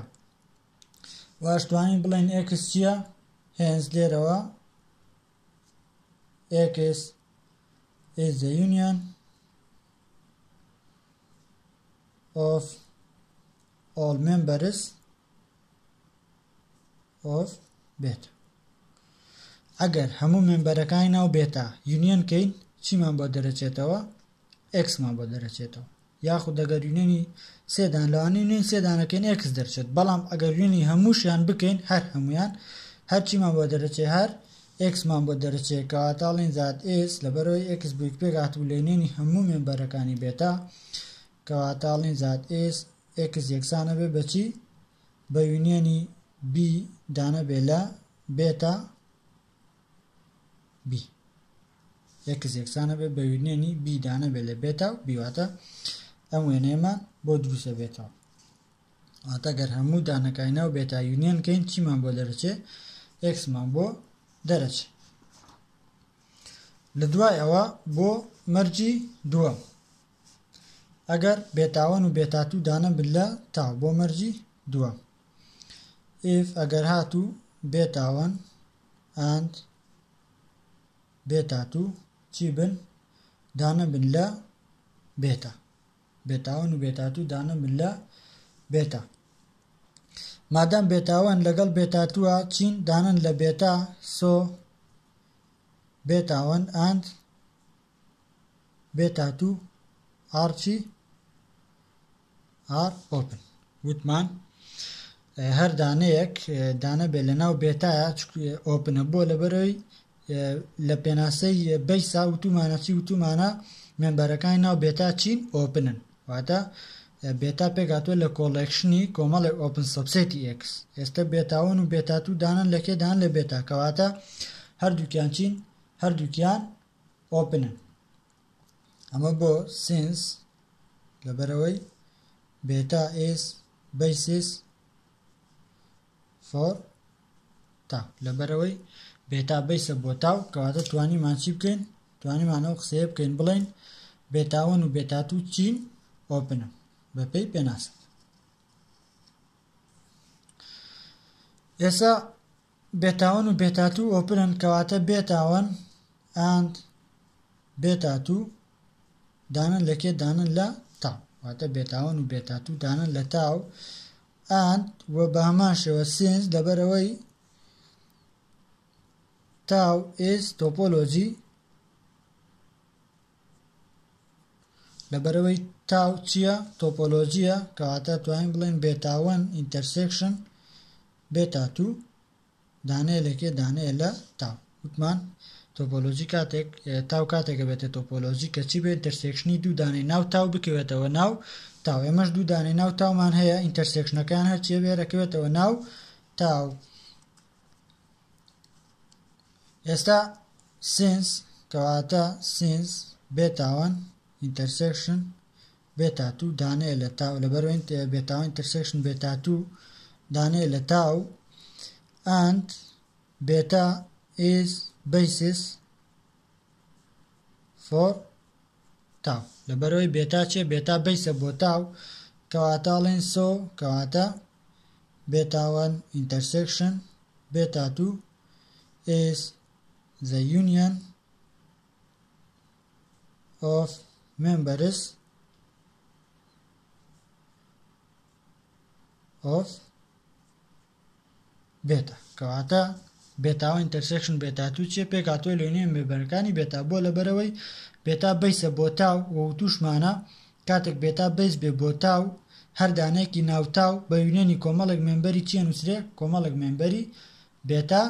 واش توانین بڵێن x چییە؟ هێنز لێرەوە x is the union of all members of beta. ئەگەر هەموو مێمبەرەکانی ناو بێتا یونیۆن کەین چیمان بۆ دەرەچێتەوە؟ x مان بۆ دەرەچێتەوە یاخود ئەگەر یونیۆنی سێدان لەوانەیە یونیۆن سێدانەکەین x دەرچێت بەڵام ئەگەر یونیۆنی هەمووشیان بکەین هەر هەمویان هەر چیمان بۆ دەرەچێت هەر x مان بۆ دەرەچێت کەواتاڵین زات s لەبەرەوەی x بوویک پێک هاتوو لە یونیۆنی هەموو مێمبەرەکانی بێتا کەواتاڵین زات s x یەکسانە بێ بەچی بە یونیۆنی b دانە بێ لە بێتا b x یەکسانە بێ بە یونیۆنی b دانە بێ لە بێتا و b واتە ئەم وێنەیەمان بۆ دروستە بێتەوە واتە گەر هەموو دانەکانی ناو بێتا یونیۆن کەین چیمان بۆ دەرەچێ x مان بۆ دەرەچێ لە دوای ئەوە بۆ مەرجی دووەم ئەگەر بێتاوەن و بێتاتوو دانە بن لە تاو بۆ مەرجی دووەم if ئەگەر هاتوو بێتاوەن and بێتاتوو چی بن دانە بن لە بێتا بێتاوەن و بێتاتوو دانە بن لە بێتا مادام بێتاوەن لەگەڵ بێتاتووە چین دانن لە بێتا سۆ بێتاوەن and بێتاتوو are چی are open وتمان هەر دانەیەک دانە بێ لە ناو بێتایە ئۆپنە بۆ لەبەرەوەی لە پێناسەی بەیسا وتومانە چی وتومانە مێمبەرەکانی ناو بێتا چین ئۆپنن واتە بێتا پێکاتوە لە کۆڵێکشنی کۆمەڵێک ئۆپن سەبسێتی x ئێستا بێتاوەن و بێتاتوو دانن لەکێ دان لە بێتا کەواتە هەردووکیان چین هەردووکیان ئۆپنن ئەمە بۆ سینس لەبەرەوەی بێتا is basis for تاو لەبەرەوەی بێتا بەیسە بۆ تاو کەواتە توانیمان چی بکەین توانیمان ئەو قسەیە بکەین بڵێن بێتاوەن و بێتاتوو چین ئۆپنە بە پێی پێناسە ئێستا بێتاوەن و بێتاتوو ئۆپنن کەواتە بێتاوەن and بێتاتوو دانن لەکێ دانن لە تاو واتە بێتاوەن و بێتاتوو دانن لە تاو and وە بە هەمان شێوە سینس لەبەرەوەی تاو is topology لەبەرەوەی تاو چییە تۆپۆلۆژیە کەواتە توانین بڵێن بێتاوەن ئینتەرسێکشن بێتاتوو دانەیە لەکێ دانەیە لە تاو وتمان تۆپۆلۆژی کاتێک تاو کاتێکە بێتە تۆپۆلۆژی کە چی بێ ئینتەرسێکشنی دوو دانەی ناو تاو بکەوێتەوە ناو تاو ئێمەش دوو دانەی ناو تاومان هەیە ئینتەرسێکشنەکان هەرچیە بێرەکەوێتەوە ناو تاو ئێستا سینس کەواتە سینس بێتاوەن intersection بێتاتوو دانەیە لە تاو لەبەرەوەی بێتاوە intersection بێتاتوو دانەیە لە تاو and beta is basis for تاو لەبەرەوەی بێتا چێ بێتا بەیسە بۆ تاو کەواتاڵێن سۆ کەواتە بێتاوەن intersection بێتاتوو is the union of members of beta کەواتە بێتاوە intersection بێتاتوو چیە پێکاتوە لە نێو مێمبەرەکانی بێتا بۆ لەبەرەوەی بێتا بەیسە بۆ تاو و تووشمانە کاتێک بێتا بەیس بێ بۆ تاو هەر دانەیەکی ناو تاو بە یونێنی کۆمەڵێک مێمبەری چی ئەنووسرێ کۆمەڵێک مێمبەری بێتا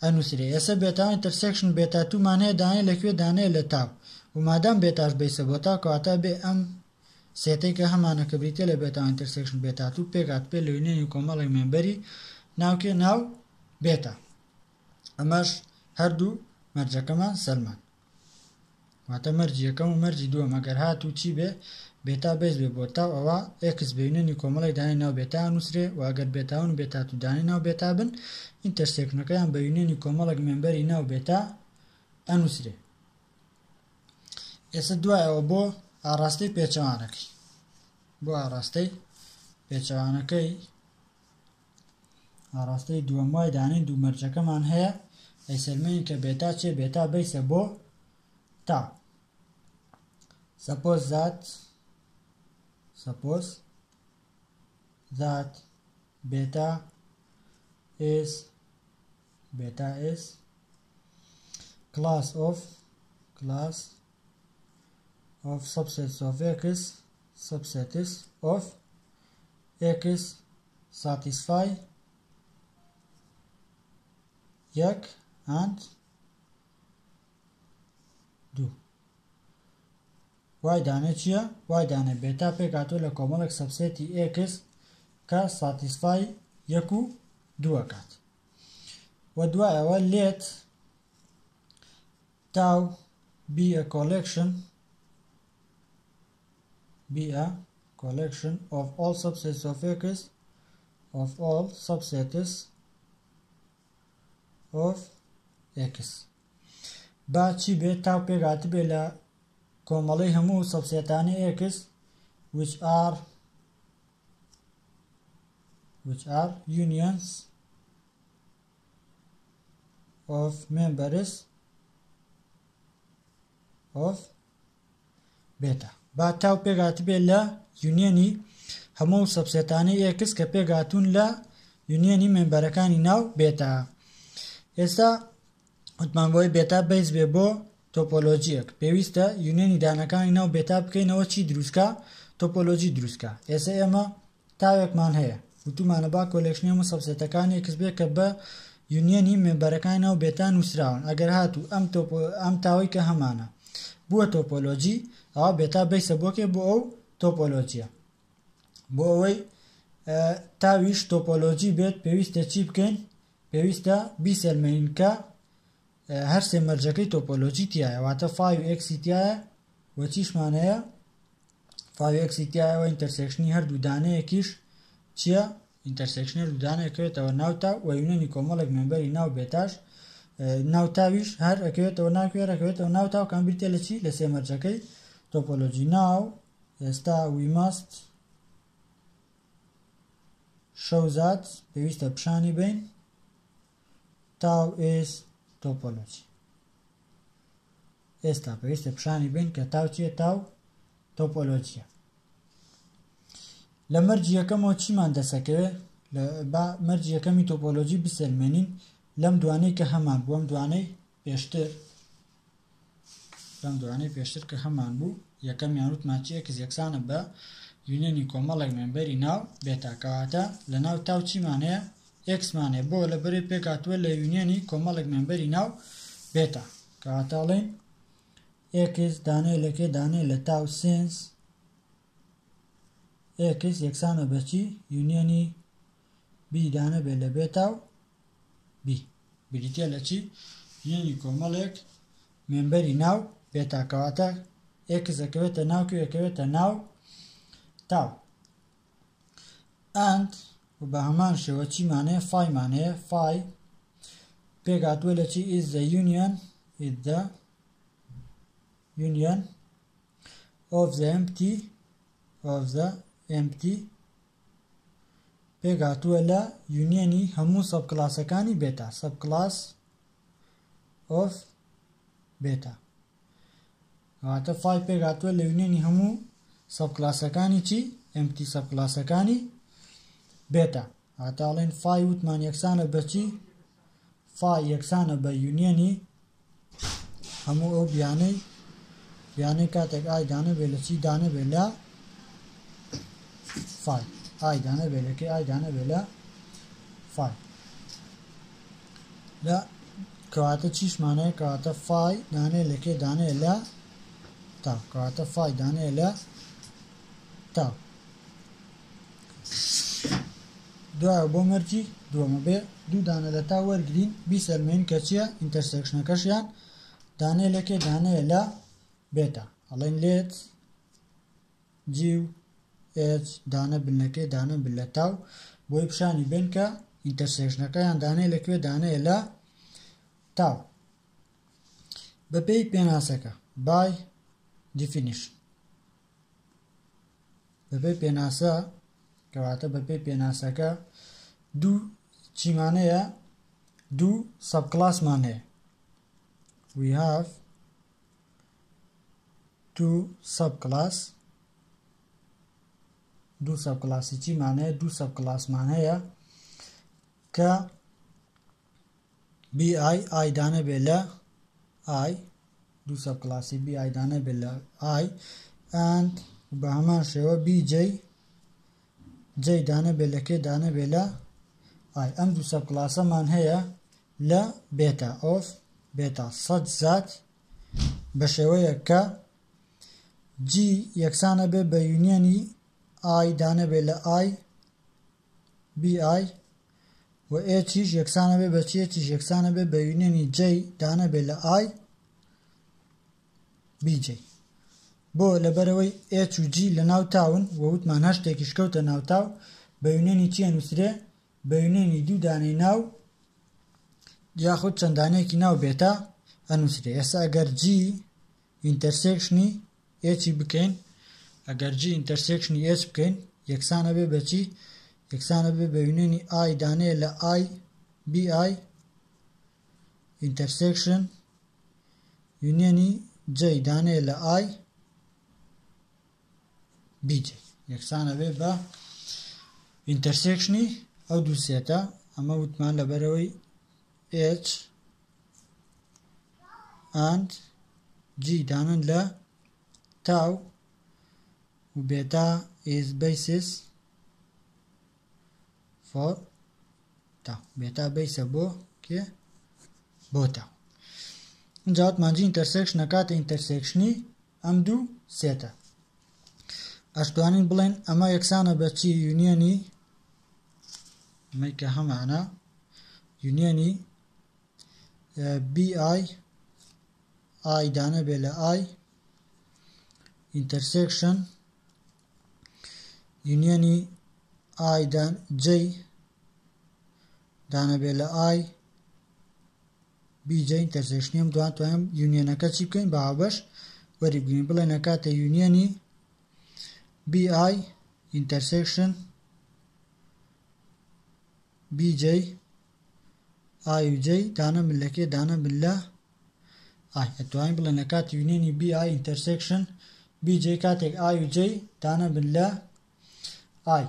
ئەنووسرێ ئێستا بێتاوە intersection بێتاتوومانەیە دانەیە لەکوێ دانەیە لە تاو و مادام بێتاش بەیسە بۆ تاو کەواتە بێ ئەم سێتەی کە هەمانە کە بریتە لە بێتاوە intersection بێتاتوو پێکات پێ لە یونێنی کۆمەڵێک مێمبەری ناوکێ ناو بێتا ئەمەش هەردوو مەرجەکەمان سەرمان واتە مەرجی یەکەم و مەرجی دووەم ئەگەر هاتوو چی بێ بێتا بەیس بێ بۆ تاو ئەوە x بە یونێنی کۆمەڵێک دانەی ناو بێتا ئەنووسرێ و ئەگەر بێتاون بێتاتوو دانەی ناو بێتا بن ئینتەرسێکشنەکەیان بە یونێنی کۆمەڵێک مێمبەری ناو بێتا ئەنووسرێ. ئێستا دوایەوە بۆ ئاڕاستەی پێچەوانەکەی بۆ ئاڕاستەی پێچەوانەکەی ئاڕاستەی دووەم وای دانین دوو مەرجەکەمان هەیە ئەیسەلمێنین کە بێتا چێ بێتا بەیسە بۆ تا. suppose that beta is class of subsets of x satisfy یک and دو. وای دانه چییە؟ وای دانه بێتا پێکاتوە لە کۆمەڵێک سەبسێتی x کە ساتیسفای یەک و دووەکات. و دوایەوە let tau be a collection of all subsets of x با چی بێت تاو پێکات بێ لە کۆمەڵەی هەموو سەبسێتانی x which are unions of members of beta. با تاو پێکات بێ لە یونیۆنی هەموو سەبسێتانی x کە پێکاتون لە یونیۆنی مێمبەرەکانی ناو بێتا. ئێستا وتمان بۆی بێتا بەیس بێ بۆ تۆپۆلۆژیەک پێویستە یونیۆنی دانەکانی ناو بێتا بکەینەوە چی دروستکە؟ تۆپۆلۆژی دروستکە. ئێستا ئێمە تاوێکمان هەیە وتومانە با کۆلێکشنی هەموو سەبسێتەکانی x بێ کە بە یونیۆنی مێمبەرەکانی ناو بێتا نووسراون. ئەگەر هاتوو ئەم تاوەی کە هەمانە بووە تۆپۆلۆژی ئەوە بێتا بەیسە بۆکێ بۆ ئەو تۆپۆلۆژیە. بۆ ئەوەی تاویش تۆپۆلۆژی بێت پێویستە چی بکەین؟ پێویستە بیسەلمێنین کە هەر سێ مەرجەکەی تۆپۆلۆژی تایە واتە فای و x تایە و چیشمان هەیە فای و x تایەوە ئینتەرسێکشنی هەردوو دانەیەکیش چییە؟ ئینتەرسێکشنی هەردوو دانەیەکەوێتەوە ناو تا و یونیۆنی کۆمەڵێک مێمبەری ناو بێتاش ناو تاویش هەر ئەکەوێتەوە ناوکوێرەکەوێتەوە ناو تا و کام بریتێ لە چی؟ لە سێ مەرجەکەی تۆپۆلۆژی. ناو ئێستا we must show that پێویستە پیشانی بین tau is topology. ئێستا پێویستە پیشانی بین کە تاو چیە؟ تاو تۆپۆلۆژیە. لە مەرجی یەکەمەوە چیمان دەسەکەوێت؟ با مەرجی یەکەمی تۆپۆلۆژی بسەلمێنین لەم دوانەی کە هەمان بوو ئەم دوانەی پێشتر کە هەمان بوو یەکەمیان وتمان چی x یەکسانە بە یونیۆنی کۆمەڵێک مێمبەری ناو بێتا کەواتە لە ناو تاو چیمان هەیە؟ x مانێ بۆ لە بەرێ پێکاتوە لە یونیۆنی کۆمەڵێک مێمبەری ناو بێتا کەواتەڵێن x دانەیە لەکێ دانەیە لە تاو سنس x یەکسانە بەچی؟ یونیۆنی b دانە بێ لە بێتا و b بریتە لە چی؟ یونیۆنی کۆمەڵێک مێمبەری ناو بێتا کەواتە x ئەکەوێتە ناوکە ئەکەوێتە ناو تاو and و بە هەمان شێوە چیمانەیە؟ فایمانەیە فای پێکاتوە لە چی؟ is the union of the empty پێکاتوە لە یونیۆنی هەموو سەبکلاسەکانی بێتا subclass of beta. واتە فای پێکاتوە لە یونیۆنی هەموو سەبکلاسەکانی چی؟ empty سەبکلاسەکانی بێتا. هاتاڵێن فای وتمان یەکسانە بە چی؟ فای یەکسانە بە یونیۆنی هەموو ئەو بیانەی کاتێک ئای دانە بێ لە چی دانە بێ لە فای ئای دانە بێ لەکەی ئای دانە بێ لە فای لە کەواتە چیشمانەیە کەواتە فای دانەیە لەکێ دانەیە لە تاو کەواتە فای دانەیە لە تاو. دوایە بۆ مەرجی دووەمە بێ دوو دانە لە تا وەرگرین بیسەلمێن کە چییە؟ ئینتەرسێکشنەکەشیان دانەیە لەکێ دانەیە لە بێتا ئەڵێن لێت جیو h دانە بنەکەی دانە بن لە تاو بۆی پیشانی بێن کە ئینتەرسێکشنەکەیان دانەیە لەکوێ دانەیە لە تاو. بەپێی پێناسەکە by definition بەپێی پێناسە کەواتە بەپێی پێناسەکە دوو چیمانەیە دوو سەبکلاسمان هەیە we have two subclass دوو سەبکلاسی چیمان هەیە دوو سەبکلاسمان هەیە کە bi i دانە بێ لە I دوو سەبکلاسی bi دانە بێ لە I and بە هەمان شێوە bj j دانە بێ لە کێ دانە بێ لە I ئەم دوو سەبکلاسەمان هەیە لە beta of beta سەد زات بە شێوەیە کە g یەکسانە بێ بە یونیەنی I دانە بێ لە I bi و چیش یەکسانە بێ بە چیە چیش یەکسانە بێ بە یونیەنی j دانە بێ لە I bj بۆ لەبەرەوەی h و g لە ناو تاون و وتمان هەر شتێکیش کەوتە ناو تاو بە یونیەنی چیە نووسرێ بە یونیەنی دوو دانەی ناو یاخود چەند دانەیەکی ناو بێتە ئەنووسرێ ئێستا ئەگەر g ئینتەرسێکشنی h بکەین ئەگەر g ئینتەرسێکشنی h بکەین یەکسانە بێ بە چی یەکسانە بێ بە یونیەنی I دانەیە لە I bi intersection یونیەنی j دانەیە لە I bj یەکسانە بێ بە ئینتەرسێکشنی ئەو دوو سێتە ئەمە وتمان لەبەرەوەی h and g دانن لە تاو و beta is basis for tau beta base بۆ کێ بۆ تاو اینجا وتمان g intersection کاتە ئینتەرسێکشنی ئەم دوو سێتە ئەشتوانین بڵێن ئەمە یەکسانە بە چی یونیەنی ئەمەی کە هەمانە یونیەنی bi I دانە بێ لە I intersection یونیەنی I دان j دانە بێ لە I bj intersection ئەم دوان توانین یونیەنەکە چی بکەین بە هاوبەش وەریبگرین بڵێن کاتە یونیەنی bi intersection bj I و j دانە من لە کێ دانە من لە I ئەتوانین بڵێن کاتە یونیەنی bi intersection bj کاتێک I و j دانە من لە I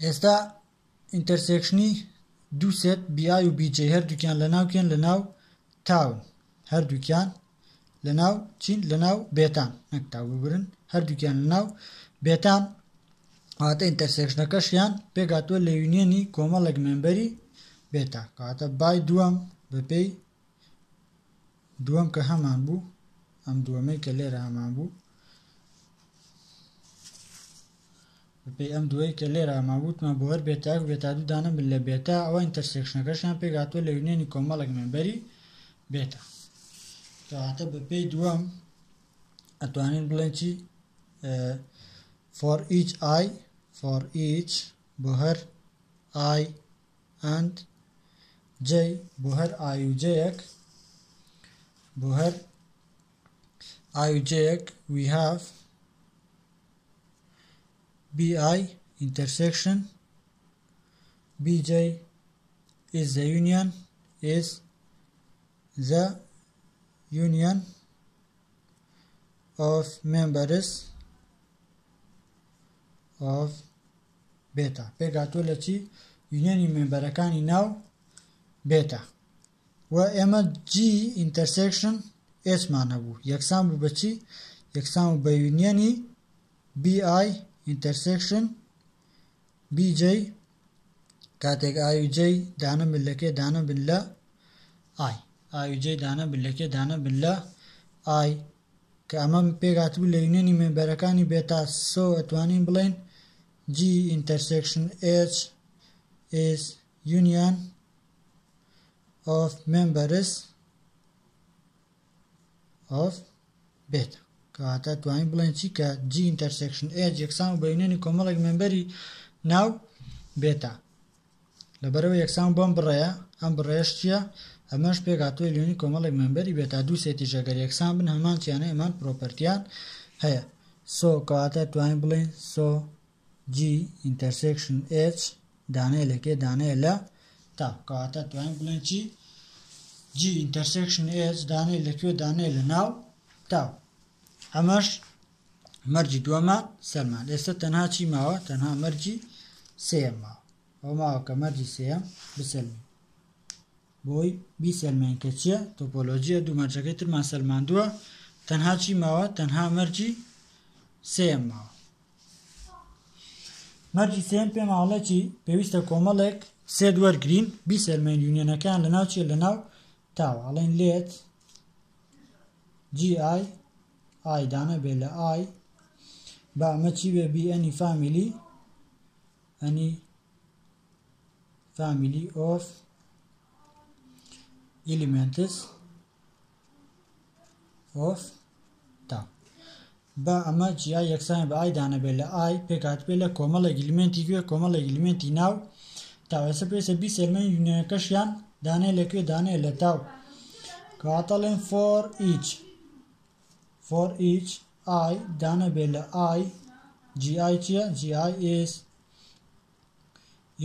ئێستا ئینتەرسێکشنی دوو سێت bi و bj هەردووکیان لە ناوکێن لە ناو تاون هەردووکیان لە ناو چین لە ناو بێتان نەک تاو ببرن هەردووکیان لە ناو بێتان واتە ئینتەرسێکشنەکەشیان پێگاتووە لە یونیەنی کۆمەڵێک مێمبەری بێتا کاتە بای دووەم بەپێی دووەم کە هەمان بوو ئەم دووەمەی کە لێرە هەمان بوو بەپێی ئەم دووەی کە لێرە هەمان بووتمان بۆ هەر بێتا و بێتا دوو دانە من لە بێتا ئەوە ئینتەرسێکشنەکەشیان پێگاتووە لە یونیەنی کۆمەڵێک مێمبەری بێتا کەواتە بەپێی دووەم ئەتوانین بڵێن چی for each بۆ هەر I and j بۆ هەر I و j یەک بۆ هەر I و j یەک we have bi intersection bj is the union of members of beta پێگاتووە لە چی یونیەنی مێمبەرەکانی ناو بێتا و ئێمە g intersection h مان هەبوو یەکسان بوو بە چی یەکسان بوو بە یونیەنی bi intersection bj کاتێک I و j دانە من لە کێ دانە من لە I و j دانە من لە کێ دانە من لە I کە ئەمە پێگاتوو لە یونیەنی مێمبەرەکانی بێتا سۆ ئەتوانین بڵێن g intersection h is union of members of beta کەواتە توانین بڵێن چی کە g intersection h یەکسان بە یونیەنی کۆمەڵێک مێمبەری ناو بێتا لەبەرەوە یەکسان بۆم بڕێە ئەم بڕێش چییە ئەمەش پێکاتوە لیۆنی کۆمەڵێک مێمبەری بێتا دوو سێتیش ئەگەر یەکسان بن هەمان چیانە هەمان پرۆپەرتیان هەیە. سۆ کەواتە توانین بڵێن سۆ G intersection H دانەیە لەکێ دانەیە لە تاو. کەواتە توانین بڵێن چی؟ G intersection H دانەیە لەکوێ دانەیە لە ناو تاو. ئەمەش مەرجی دووەمان سەرمان. ئێستا تەنها چی ماوە؟ تەنها مەرجی سێم ماوە. ئەو ماوە کە مەرجی سێم بسەلمین بۆی بیسەلمێن کە چییە؟ تۆپۆلۆژیە دوو مەرجەکەی ترمان سەلماندووە. تەنها چی ماوە؟ تەنها مەرجی سێم ماوە. مەرجی سێم پێم ماوەڵە چی؟ پێویستە کۆمەڵێک سێ وەرگرین بیسەلمێن یونیۆنەکان لەناو چیە؟ لەناو تاوە. ئەڵێن لێت GI I دانە بێ لە I با ئەمە چی بێ بی ئەنی فامیلی ئەنی family of elements of تاو. با ئەمە GI یەکسان بە I دانە بێ لە I پێکات بێ لە کۆمەڵێک ئلیمێنتی گوێ کۆمەڵێک ئلیمێنتی ناو تاو. ئێستا پێویستە بیسەلمێن یونیۆنەکەشیان دانەیە لەکوێ دانەیە لە تاو. کەواتەڵێن for each I دانە بێ لە I GI چییە؟ GI is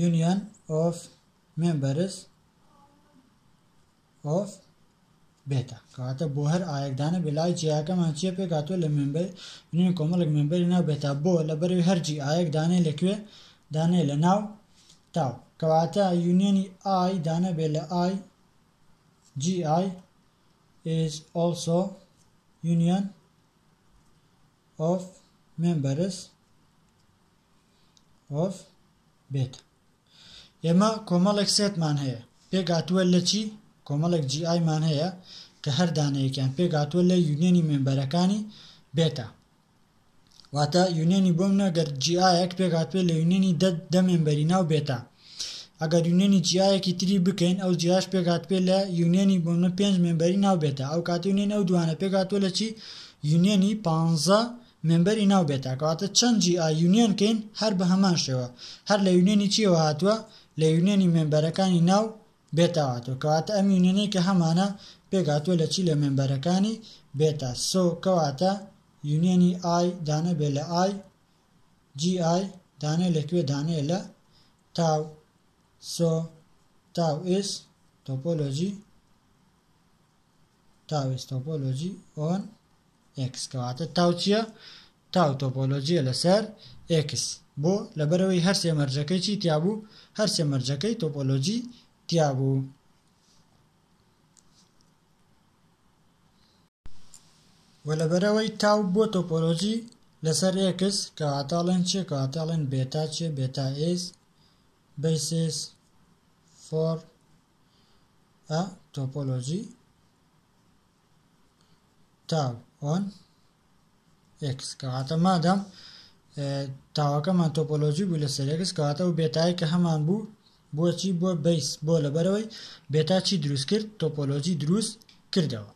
union of members of beta. کەواتە بۆ هەر ئایەکدانە بێ لای جیاکەمان چیە؟ پێکاتوە لە مێمبەر یونیۆن کۆمەڵێک مێمبەری ناو بێتا بۆ لەبەرەوەی هەرجی ئایەک دانەیە لەکوێ دانەیە لە ناو تاو. کەواتە یونیۆنی I دانە بێ لە I GI is also union of members of beta. ئێمە کۆمەڵێک سێتمان هەیە پێکاتوە لە چی؟ کۆمەڵێک GI مان هەیە کە هەر دانەیەکیان پێکاتوە لە یونیۆنی مێمبەرەکانی بێتا. واتە یونیۆنی بۆم نەگەر GIەک پێکاتوێ لە یونیۆنی دە مێمبەری ناو بێتا. ئەگەر یونیۆنی GIەکی تری بکەین ئەو GIش پێکات پێ لە یونیۆنی بۆمە 5 مێمبەری ناو بێتا. ئەو کاتی یونیۆن ئەو دوانە پێکاتوە لە چی؟ یونیۆنی 15 مێمبەری ناو بێتا. کەواتە چەند GI یونیۆن کەین هەر بە هەمان شێوە هەر لە یونیۆنی چیەوە هاتووە؟ لە یونیۆنی مێمبەرەکانی ناو بێتا هاتووە. کەواتە ئەم یونیۆنەی کە هەمانە پێکاتوە لە چی؟ لە مێمبەرەکانی بێتا. سۆ کەواتە یونیۆنی I دانە بێ لە I GI دانەیە لەکوێ دانەیە لە تاو. سۆ تاو is topology on X. کەواتە تاو چییە؟ تاو تۆپۆلۆژیە لەسەر X. بۆ لەبەرەوەی هەر سێ مەرجەکەی چی تیابوو؟ هەر سێ مەرجەکەی تۆپۆلۆژی تیابوو. و لەبەرەوەی تاو بۆ تۆپۆلۆژی لەسەر X کەواتاڵێن چیە؟ کەواتاڵێن بێتا چیە؟ بێتا is basis for a topology tau on X. کەواتە مادەم تاوەکەمان تۆپۆلۆژی بوو لەسەر X کەواتە و بێتایی کە هەمان بوو بۆچی؟ بۆ بیس بۆ لەبەرەوەی بێتا چی دروست کرد؟ تۆپۆلۆژی دروست کردەوە.